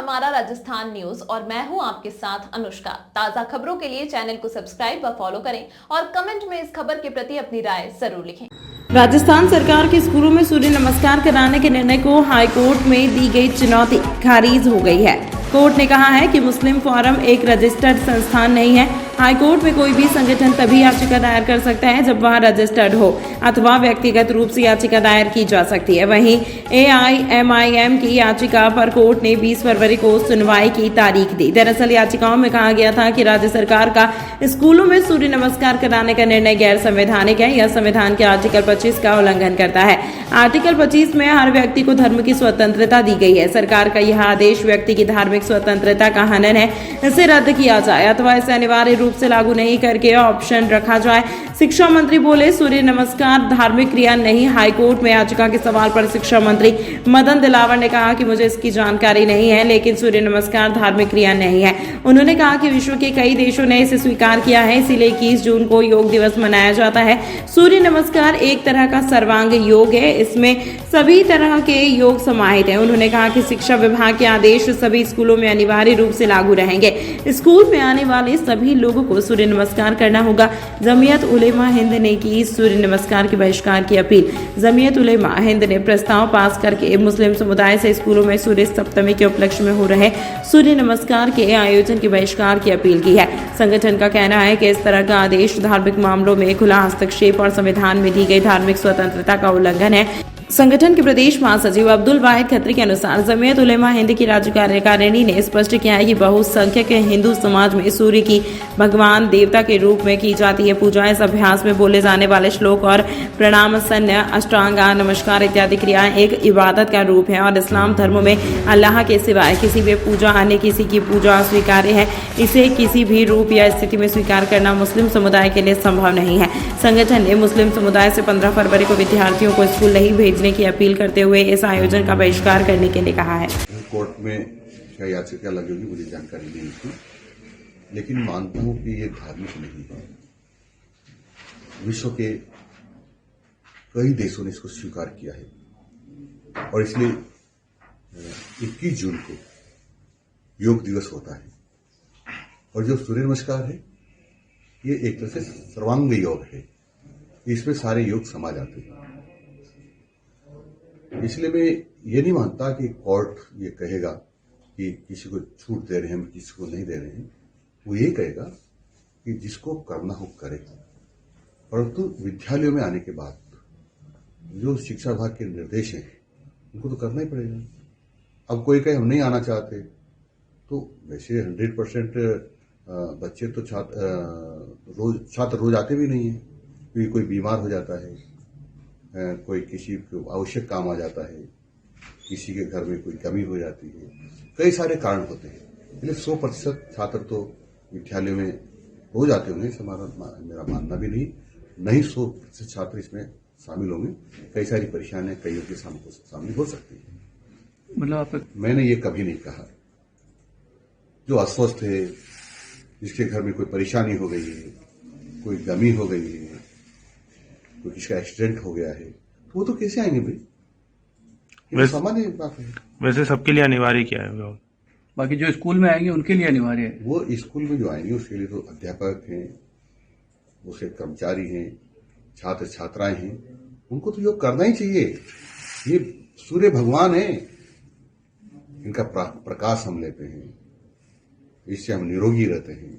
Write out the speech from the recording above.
हमारा राजस्थान न्यूज और मैं हूं आपके साथ अनुष्का। ताजा खबरों के लिए चैनल को सब्सक्राइब व फॉलो करें और कमेंट में इस खबर के प्रति अपनी राय जरूर लिखें। राजस्थान सरकार के स्कूलों में सूर्य नमस्कार कराने के निर्णय को हाईकोर्ट में दी गई चुनौती खारिज हो गई है। कोर्ट ने कहा है कि मुस्लिम फोरम एक रजिस्टर्ड संस्थान नहीं है। हाईकोर्ट में कोई भी संगठन तभी याचिका दायर कर सकता है जब वह रजिस्टर्ड हो अथवा व्यक्तिगत रूप से याचिका दायर की जा सकती है। वहीं AIMIM की याचिका पर कोर्ट ने 20 फरवरी को सुनवाई की तारीख दी। दरअसल याचिकाओं में कहा गया था कि राज्य सरकार का स्कूलों में सूर्य नमस्कार कराने का निर्णय गैर संवैधानिक है। यह संविधान के आर्टिकल 25 का उल्लंघन करता है। आर्टिकल 25 में हर व्यक्ति को धर्म की स्वतंत्रता दी गई है। सरकार का यह आदेश व्यक्ति की धार्मिक स्वतंत्रता का हनन है। इसे रद्द किया जाए अथवा इसे अनिवार्य रूप से लागू नहीं करके ऑप्शन रखा जाए। शिक्षा मंत्री बोले सूर्य नमस्कार धार्मिक क्रिया नहीं। हाईकोर्ट में याचिका के सवाल पर शिक्षा मंत्री मदन दिलावर ने कहा कि मुझे इसकी जानकारी नहीं है, लेकिन सूर्य नमस्कार धार्मिक क्रिया नहीं है। उन्होंने कहा कि विश्व के कई देशों ने इसे स्वीकार किया है, इसीलिए 21 जून को योग दिवस मनाया जाता है। सूर्य नमस्कार एक तरह का सर्वांग योग है, इसमें सभी तरह के योग समाहित हैं। उन्होंने कहा कि शिक्षा विभाग के आदेश सभी स्कूलों में अनिवार्य रूप से लागू रहेंगे। स्कूल में आने वाले सभी लोगों को सूर्य नमस्कार करना होगा। जमीयत उलेमा हिंद ने की सूर्य नमस्कार के बहिष्कार की अपील। जमीयत उलेमा हिंद ने प्रस्ताव पास करके मुस्लिम समुदाय से स्कूलों में सूर्य सप्तमी के उपलक्ष्य में हो रहे सूर्य नमस्कार के आयोजन के बहिष्कार की अपील की है। संगठन का कहना है कि इस तरह का आदेश धार्मिक मामलों में खुला हस्तक्षेप और संविधान में दी गई धार्मिक स्वतंत्रता का उल्लंघन है। संगठन के प्रदेश महासचिव अब्दुल वाहिद खत्री के अनुसार जमीयत उलेमा हिंद की राज्य कार्यकारिणी ने स्पष्ट किया है कि बहुसंख्यक हिंदू समाज में सूर्य की भगवान देवता के रूप में की जाती है पूजा। इस अभ्यास में बोले जाने वाले श्लोक और प्रणाम, सन्या, अष्टांगा, नमस्कार इत्यादि क्रियाएं एक इबादत का रूप है और इस्लाम धर्म में अल्लाह के सिवाय किसी भी पूजा अन्य किसी की पूजा अस्वीकार्य है। इसे किसी भी रूप या स्थिति में स्वीकार करना मुस्लिम समुदाय के लिए संभव नहीं है। संगठन ने मुस्लिम समुदाय से 15 फरवरी को विद्यार्थियों को स्कूल नहीं भेजने की अपील करते हुए इस आयोजन का बहिष्कार करने के लिए कहा है। कोर्ट में क्या याचिका लगी होगी मुझे जानकारी नहीं थी, लेकिन मानता हूं कि ये धार्मिक नहीं है। विश्व के कई देशों ने इसको स्वीकार किया है और इसलिए 21 जून को योग दिवस होता है। और जो सूर्य नमस्कार है ये एक तरह से सर्वांग योग है, इसमें सारे योग समा जाते हैं। इसलिए मैं ये नहीं मानता कि कोर्ट ये कहेगा कि किसी को छूट दे रहे हैं किसी को नहीं दे रहे हैं। वो ये कहेगा कि जिसको करना हो करे, परंतु विद्यालयों में आने के बाद जो शिक्षा विभाग के निर्देश हैं उनको तो करना ही पड़ेगा। अब कोई कहे हम नहीं आना चाहते तो वैसे 100% बच्चे तो छात्र रोज आते भी नहीं है, क्योंकि कोई बीमार हो जाता है, कोई किसी को आवश्यक काम आ जाता है, किसी के घर में कोई कमी हो जाती है, कई सारे कारण होते हैं। इसलिए 100% छात्र तो विद्यालय में हो जाते होंगे, मेरा मानना भी नहीं 100% छात्र इसमें शामिल होंगे। कई सारी परेशानियां कईयों के सामने हो सकती है। मतलब मैंने ये कभी नहीं कहा। जो अस्वस्थ है, जिसके घर में कोई परेशानी हो गई है, कोई गमी हो गई है, कोई किसी का एक्सीडेंट हो गया है, तो वो तो कैसे आएंगे भाई? ये सामान्य बात है। वैसे सबके लिए अनिवार्य क्या है? बाकी जो स्कूल में आएंगे उनके लिए अनिवार्य है। वो स्कूल में जो आएंगे उसके लिए तो अध्यापक हैं, उसके कर्मचारी हैं, छात्र छात्राएं हैं, उनको तो योग करना ही चाहिए। ये सूर्य भगवान है, इनका प्रकाश हम लेते हैं, इससे हम निरोगी रहते हैं।